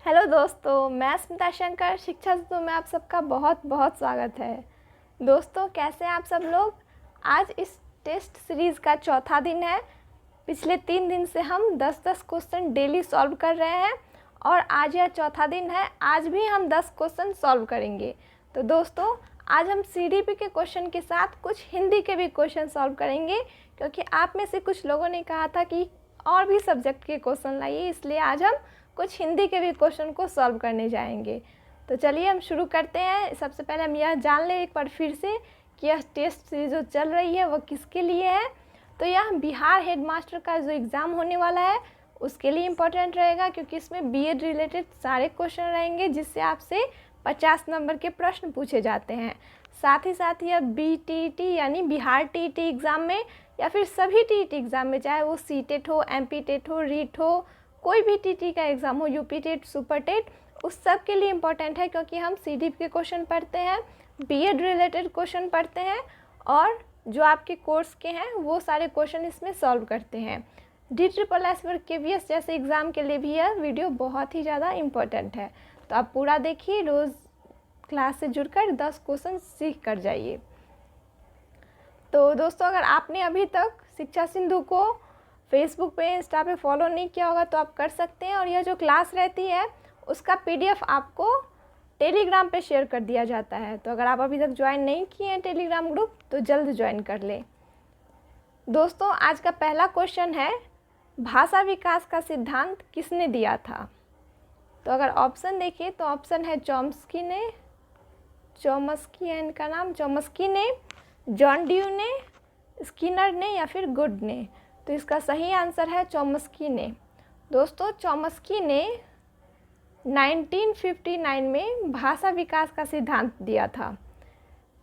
Hello दोस्तों, मैं स्मिता शंकर शिक्षा सिंधु में आप सबका बहुत बहुत स्वागत है। दोस्तों, कैसे हैं आप सब लोग। आज इस टेस्ट सीरीज़ का चौथा दिन है। पिछले 3 दिन से हम 10-10 क्वेश्चन डेली सॉल्व कर रहे हैं और आज यह चौथा दिन है। आज भी हम 10 क्वेश्चन सॉल्व करेंगे। तो दोस्तों, आज हम सीडीपी के क्वेश्चन के साथ कुछ हिंदी के भी क्वेश्चन सॉल्व करेंगे, क्योंकि आप में से कुछ लोगों ने कहा था कि और भी सब्जेक्ट के क्वेश्चन लाइए, इसलिए आज हम कुछ हिंदी के भी क्वेश्चन को सॉल्व करने जाएंगे। तो चलिए हम शुरू करते हैं। सबसे पहले हम यह जान लें एक बार फिर से कि यह टेस्ट सीरीज जो चल रही है वह किसके लिए है। तो यह बिहार हेडमास्टर का जो एग्ज़ाम होने वाला है उसके लिए इम्पोर्टेंट रहेगा, क्योंकि इसमें बीएड रिलेटेड सारे क्वेश्चन रहेंगे जिससे आपसे 50 नंबर के प्रश्न पूछे जाते हैं। साथ ही साथ यह बीटीटी यानी बिहार टीटी एग्ज़ाम में या फिर सभी टीटी एग्ज़ाम में, चाहे वो सीटेट हो, एमपी टेट हो, रीट हो, कोई भी टीटी का एग्ज़ाम हो, यूपी टेट, सुपर टेट, उस सब के लिए इम्पोर्टेंट है, क्योंकि हम सीडीपी के क्वेश्चन पढ़ते हैं, बीएड रिलेटेड क्वेश्चन पढ़ते हैं और जो आपके कोर्स के हैं वो सारे क्वेश्चन इसमें सॉल्व करते हैं। DSSS और KVS जैसे एग्ज़ाम के लिए भी यह वीडियो बहुत ही ज़्यादा इम्पोर्टेंट है। तो आप पूरा देखिए, रोज़ क्लास से जुड़कर 10 क्वेश्चन सीख कर जाइए। तो दोस्तों, अगर आपने अभी तक शिक्षा सिंधु को फेसबुक पे, इंस्टा पे फॉलो नहीं किया होगा तो आप कर सकते हैं। और यह जो क्लास रहती है उसका PDF आपको टेलीग्राम पे शेयर कर दिया जाता है। तो अगर आप अभी तक ज्वाइन नहीं किए हैं टेलीग्राम ग्रुप तो जल्द ज्वाइन कर लें। दोस्तों, आज का पहला क्वेश्चन है, भाषा विकास का सिद्धांत किसने दिया था। तो अगर ऑप्शन देखिए तो ऑप्शन है चॉम्स्की ने, चॉम्स्की है इनका नाम, चॉम्स्की ने, जॉन ड्यू ने, स्किनर ने या फिर गुड ने। तो इसका सही आंसर है चॉम्स्की ने। दोस्तों, चॉम्स्की ने 1959 में भाषा विकास का सिद्धांत दिया था।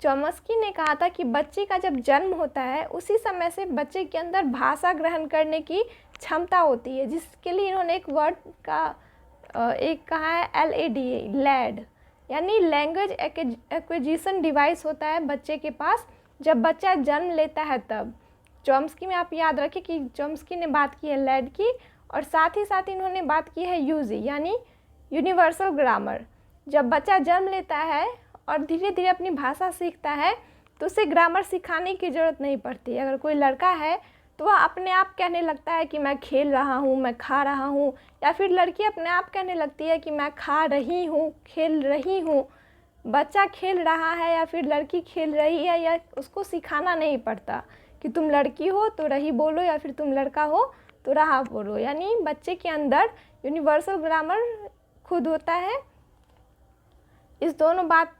चॉम्स्की ने कहा था कि बच्चे का जब जन्म होता है उसी समय से बच्चे के अंदर भाषा ग्रहण करने की क्षमता होती है, जिसके लिए इन्होंने एक वर्ड का एक कहा है LAD, लैड, यानी लैंग्वेज एक्विजिशन डिवाइस होता है बच्चे के पास जब बच्चा जन्म लेता है तब। चॉम्स्की में आप याद रखें कि चॉम्स्की ने बात की है लैड की, और साथ ही साथ इन्होंने बात की है यूजी यानी यूनिवर्सल ग्रामर। जब बच्चा जन्म लेता है और धीरे धीरे अपनी भाषा सीखता है तो उसे ग्रामर सिखाने की ज़रूरत नहीं पड़ती। अगर कोई लड़का है तो वह अपने आप कहने लगता है कि मैं खेल रहा हूँ, मैं खा रहा हूँ, या फिर लड़की अपने आप कहने लगती है कि मैं खा रही हूँ, खेल रही हूँ। बच्चा खेल रहा है या फिर लड़की खेल रही है, या उसको सिखाना नहीं पड़ता कि तुम लड़की हो तो रही बोलो या फिर तुम लड़का हो तो रहा बोलो। यानी बच्चे के अंदर यूनिवर्सल ग्रामर खुद होता है। इस दोनों बात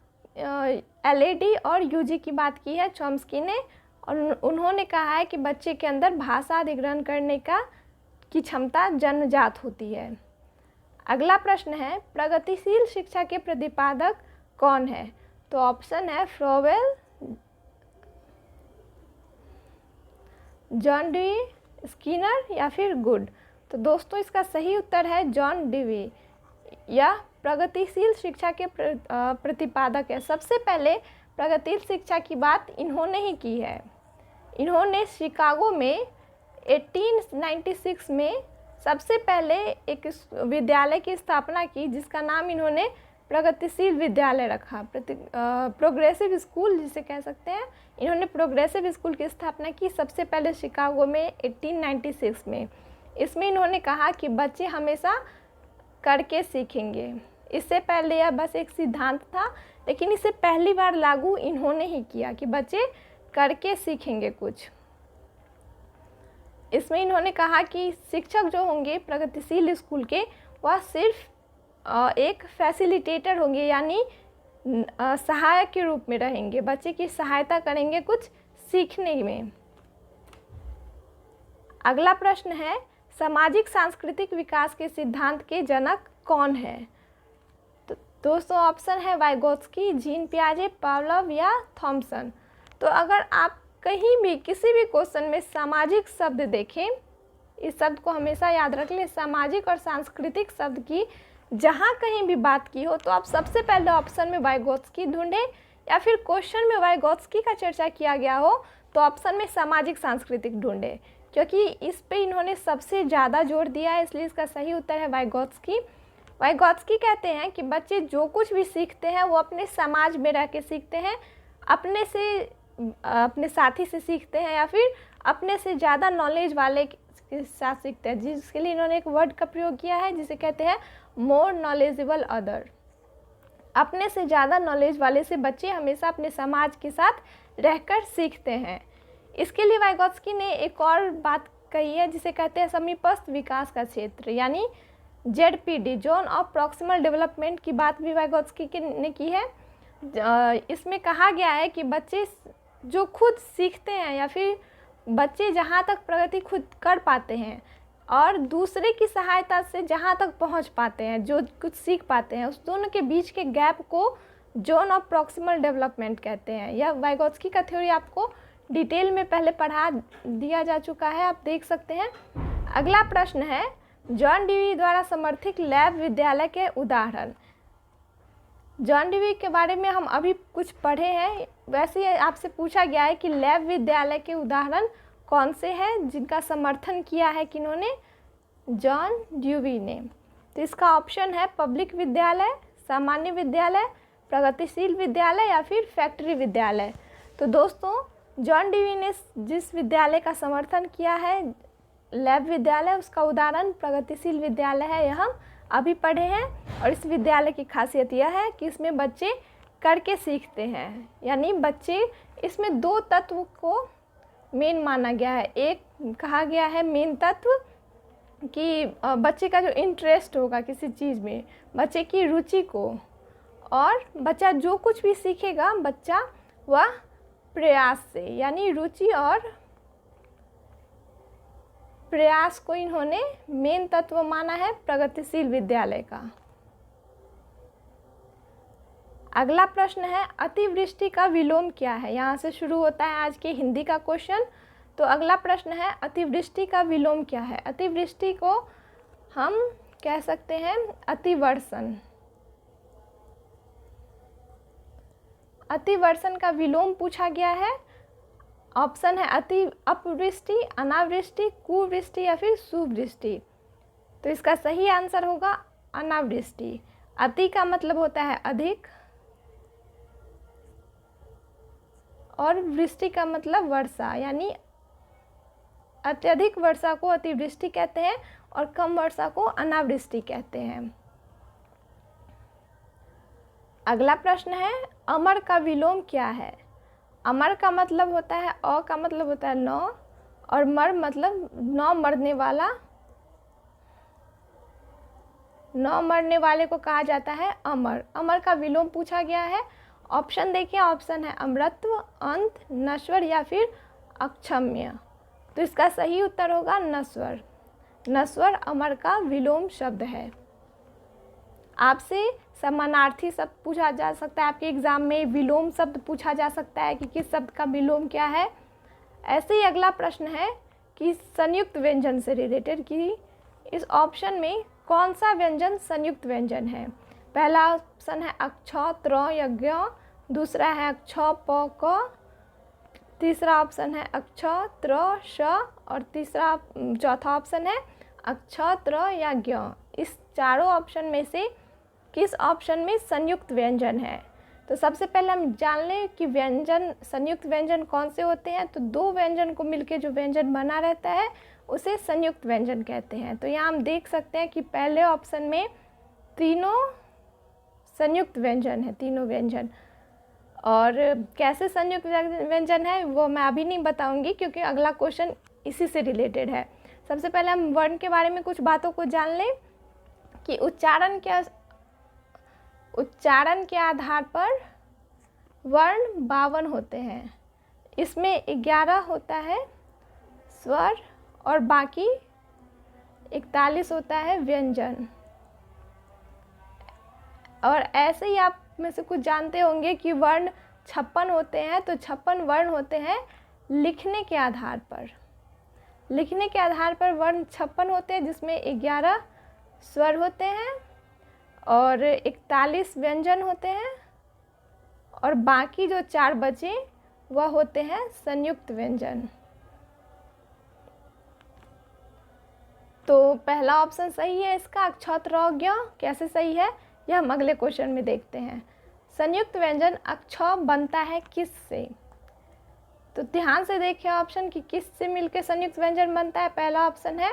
LAD और UG की बात की है चॉम्स्की ने, और उन्होंने कहा है कि बच्चे के अंदर भाषा अधिग्रहण करने की क्षमता जन्मजात होती है। अगला प्रश्न है, प्रगतिशील शिक्षा के प्रतिपादक कौन है। तो ऑप्शन है फ्रोवेल, जॉन ड्यूई, स्किनर या फिर गुड। तो दोस्तों, इसका सही उत्तर है जॉन ड्यूई। यह प्रगतिशील शिक्षा के प्रतिपादक है। सबसे पहले प्रगतिशील शिक्षा की बात इन्होंने ही की है। इन्होंने शिकागो में 1896 में सबसे पहले एक विद्यालय की स्थापना की, जिसका नाम इन्होंने प्रगतिशील विद्यालय रखा, प्रोग्रेसिव स्कूल जिसे कह सकते हैं। इन्होंने प्रोग्रेसिव स्कूल की स्थापना की सबसे पहले शिकागो में 1896 में। इसमें इन्होंने कहा कि बच्चे हमेशा करके सीखेंगे। इससे पहले यह बस एक सिद्धांत था, लेकिन इसे पहली बार लागू इन्होंने ही किया कि बच्चे करके सीखेंगे कुछ। इसमें इन्होंने कहा कि शिक्षक जो होंगे प्रगतिशील स्कूल के, वह सिर्फ एक फैसिलिटेटर होंगे, यानी सहायक के रूप में रहेंगे, बच्चे की सहायता करेंगे कुछ सीखने में। अगला प्रश्न है, सामाजिक सांस्कृतिक विकास के सिद्धांत के जनक कौन है। तो दोस्तों, ऑप्शन है वाइगोत्स्की, जीन पियाजे, पावलोव या थॉमसन। तो अगर आप कहीं भी किसी भी क्वेश्चन में सामाजिक शब्द देखें, इस शब्द को हमेशा याद रख लें, सामाजिक और सांस्कृतिक शब्द की जहाँ कहीं भी बात की हो तो आप सबसे पहले ऑप्शन में वाइगोत्स्की ढूंढें, या फिर क्वेश्चन में वाइगोत्स्की का चर्चा किया गया हो तो ऑप्शन में सामाजिक सांस्कृतिक ढूंढें, क्योंकि इस पे इन्होंने सबसे ज़्यादा जोर दिया है, इसलिए इसका सही उत्तर है वाइगोत्स्की। वाइगोत्स्की कहते हैं कि बच्चे जो कुछ भी सीखते हैं वो अपने समाज में रह के सीखते हैं, अपने साथी से सीखते हैं या फिर अपने से ज़्यादा नॉलेज वाले के साथ सीखते हैं, जिसके लिए इन्होंने एक वर्ड का प्रयोग किया है जिसे कहते हैं मोर नॉलेजेबल अदर। अपने से ज़्यादा नॉलेज वाले से बच्चे हमेशा अपने समाज के साथ रहकर सीखते हैं। इसके लिए वाइगोत्स्की ने एक और बात कही है जिसे कहते हैं समीपस्थ विकास का क्षेत्र, यानी ZPD, zone of proximal development की बात भी वाइगोत्स्की ने की है। इसमें कहा गया है कि बच्चे जो खुद सीखते हैं या फिर बच्चे जहाँ तक प्रगति खुद कर पाते हैं और दूसरे की सहायता से जहाँ तक पहुँच पाते हैं, जो कुछ सीख पाते हैं, उस दोनों के बीच के गैप को जोन ऑफ प्रॉक्सिमल डेवलपमेंट कहते हैं। यह वाइगोत्स्की का थ्योरी आपको डिटेल में पहले पढ़ा दिया जा चुका है, आप देख सकते हैं। अगला प्रश्न है जॉन डीवी द्वारा समर्थित लैब विद्यालय के उदाहरण। जॉन डीवी के बारे में हम अभी कुछ पढ़े हैं, वैसे ही आपसे पूछा गया है कि लैब विद्यालय के उदाहरण कौन से हैं जिनका समर्थन किया है किन्होंने, जॉन डीवी ने। तो इसका ऑप्शन है पब्लिक विद्यालय, सामान्य विद्यालय, प्रगतिशील विद्यालय या फिर फैक्ट्री विद्यालय। तो दोस्तों जॉन डीवी ने जिस विद्यालय का समर्थन किया है लैब विद्यालय, उसका उदाहरण प्रगतिशील विद्यालय है, यह हम अभी पढ़े हैं। और इस विद्यालय की खासियत यह है कि इसमें बच्चे करके सीखते हैं, यानी बच्चे इसमें दो तत्व को मेन माना गया है। एक कहा गया है मेन तत्व कि बच्चे का जो इंटरेस्ट होगा किसी चीज़ में, बच्चे की रुचि को, और बच्चा जो कुछ भी सीखेगा बच्चा वह प्रयास से, यानी रुचि और प्रयास को इन्होंने मेन तत्व माना है प्रगतिशील विद्यालय का। अगला प्रश्न है अतिवृष्टि का विलोम क्या है। यहाँ से शुरू होता है आज के हिंदी का क्वेश्चन। तो अगला प्रश्न है अतिवृष्टि का विलोम क्या है। अतिवृष्टि को हम कह सकते हैं अतिवर्षण। अतिवर्षण का विलोम पूछा गया है। ऑप्शन है अपवृष्टि, अनावृष्टि, कुवृष्टि या फिर सुवृष्टि। तो इसका सही आंसर होगा अनावृष्टि। अति का मतलब होता है अधिक और वृष्टि का मतलब वर्षा, यानी अत्यधिक वर्षा को अतिवृष्टि कहते हैं और कम वर्षा को अनावृष्टि कहते हैं। अगला प्रश्न है अमर का विलोम क्या है। अमर का मतलब होता है अ का मतलब होता है नौ और मर मतलब नौ मरने वाला, नौ मरने वाले को कहा जाता है अमर। अमर का विलोम पूछा गया है। ऑप्शन देखिए, ऑप्शन है अमरत्व, अंत, नश्वर या फिर अक्षम्य। तो इसका सही उत्तर होगा नश्वर। नश्वर अमर का विलोम शब्द है। आपसे समानार्थी शब्द पूछा जा सकता है, आपके एग्जाम में विलोम शब्द पूछा जा सकता है कि किस शब्द का विलोम क्या है। ऐसे ही अगला प्रश्न है कि संयुक्त व्यंजन से रिलेटेड कि इस ऑप्शन में कौन सा व्यंजन संयुक्त व्यंजन है। पहला ऑप्शन है अक्ष, त्र या ज्ञ, दूसरा है अक्ष, प, क, तीसरा ऑप्शन है अक्ष, त्र, श और चौथा ऑप्शन है अक्ष, त्र या ज्ञ। इस चारों ऑप्शन में से किस ऑप्शन में संयुक्त व्यंजन है। तो सबसे पहले हम जान लें कि व्यंजन संयुक्त व्यंजन कौन से होते हैं। तो दो व्यंजन को मिलकर जो व्यंजन बना रहता है उसे संयुक्त व्यंजन कहते हैं। तो यहाँ हम देख सकते हैं कि पहले ऑप्शन में तीनों संयुक्त व्यंजन है, तीनों व्यंजन। और कैसे संयुक्त व्यंजन है वो मैं अभी नहीं बताऊंगी क्योंकि अगला क्वेश्चन इसी से रिलेटेड है। सबसे पहले हम वर्ण के बारे में कुछ बातों को जान लें कि उच्चारण के आधार पर वर्ण 52 होते हैं। इसमें 11 होता है स्वर और बाकी 41 होता है व्यंजन। और ऐसे ही आप में से कुछ जानते होंगे कि वर्ण 56 होते हैं। तो 56 वर्ण होते हैं लिखने के आधार पर। लिखने के आधार पर वर्ण 56 होते हैं जिसमें 11 स्वर होते हैं और 41 व्यंजन होते हैं और बाकी जो 4 बचे वह होते हैं संयुक्त व्यंजन। तो पहला ऑप्शन सही है इसका, अक्षौत्रज्ञ। कैसे सही है यह हम अगले क्वेश्चन में देखते हैं। संयुक्त व्यंजन अक्षौ बनता है किससे? तो ध्यान से देखिए ऑप्शन कि किस से मिलकर संयुक्त व्यंजन बनता है। पहला ऑप्शन है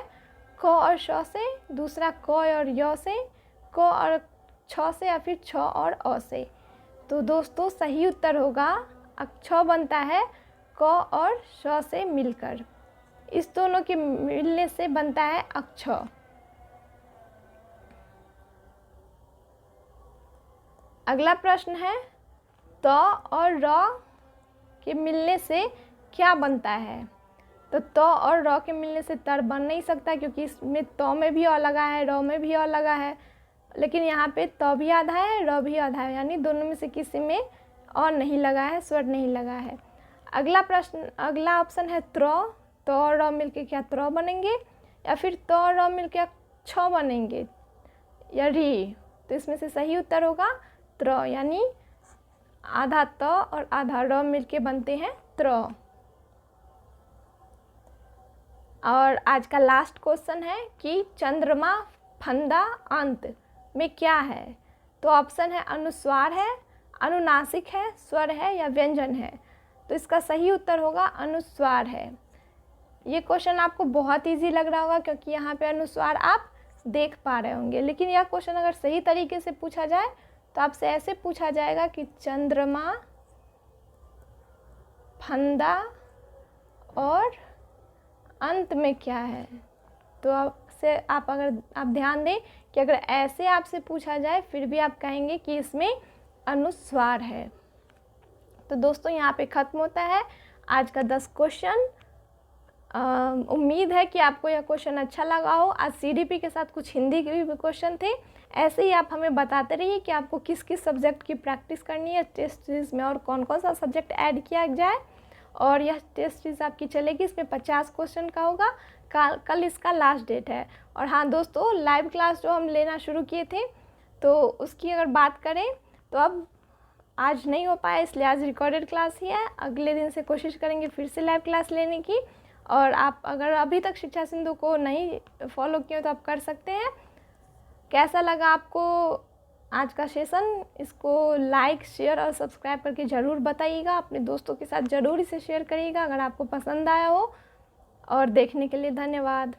क और श से, दूसरा क और य से, क और छ से, या फिर छ और अ से। तो दोस्तों सही उत्तर होगा अक्षौ बनता है क और श से मिलकर। इस दोनों के मिलने से बनता है अक्षौ। अगला प्रश्न है त और र के मिलने से क्या बनता है? तो त और र के मिलने से तर बन नहीं सकता, क्योंकि इसमें त में भी अ लगा है, र में भी अ लगा है, लेकिन यहाँ पे त भी आधा है, र भी आधा है, यानी दोनों में से किसी में अ नहीं लगा है, स्वर नहीं लगा है। अगला प्रश्न, अगला ऑप्शन है त्र। त और र मिलके क्या त्र बनेंगे, या फिर त और र मिलके छ बनेंगे, या री? तो इसमें से सही उत्तर होगा त्र, यानी आधा त और आधा र मिलके बनते हैं त्र। और आज का लास्ट क्वेश्चन है कि चंद्रमा फंदा अंत में क्या है? तो ऑप्शन है अनुस्वार है, अनुनासिक है, स्वर है, या व्यंजन है। तो इसका सही उत्तर होगा अनुस्वार है। ये क्वेश्चन आपको बहुत इजी लग रहा होगा, क्योंकि यहाँ पे अनुस्वार आप देख पा रहे होंगे। लेकिन यह क्वेश्चन अगर सही तरीके से पूछा जाए तो आपसे ऐसे पूछा जाएगा कि चंद्रमा फंदा और अंत में क्या है। तो आपसे अगर आप ध्यान दें कि अगर ऐसे आपसे पूछा जाए फिर भी आप कहेंगे कि इसमें अनुस्वार है। तो दोस्तों यहाँ पे ख़त्म होता है आज का 10 क्वेश्चन। उम्मीद है कि आपको यह क्वेश्चन अच्छा लगा हो। आज सीडीपी के साथ कुछ हिंदी के भी क्वेश्चन थे। ऐसे ही आप हमें बताते रहिए कि आपको किस किस सब्जेक्ट की प्रैक्टिस करनी है टेस्ट सीरीज़ में, और कौन कौन सा सब्जेक्ट ऐड किया जाए। और यह टेस्ट सीरीज़ आपकी चलेगी, इसमें 50 क्वेश्चन का होगा। कल इसका लास्ट डेट है। और हाँ दोस्तों, लाइव क्लास जो हम लेना शुरू किए थे, तो उसकी अगर बात करें तो अब आज नहीं हो पाया, इसलिए आज रिकॉर्डेड क्लास ही है। अगले दिन से कोशिश करेंगे फिर से लाइव क्लास लेने की। और आप अगर अभी तक शिक्षा सिंधु को नहीं फॉलो किए तो आप कर सकते हैं। कैसा लगा आपको आज का सेशन? इसको लाइक, शेयर और सब्सक्राइब करके ज़रूर बताइएगा। अपने दोस्तों के साथ ज़रूर इसे शेयर करिएगा अगर आपको पसंद आया हो। और देखने के लिए धन्यवाद।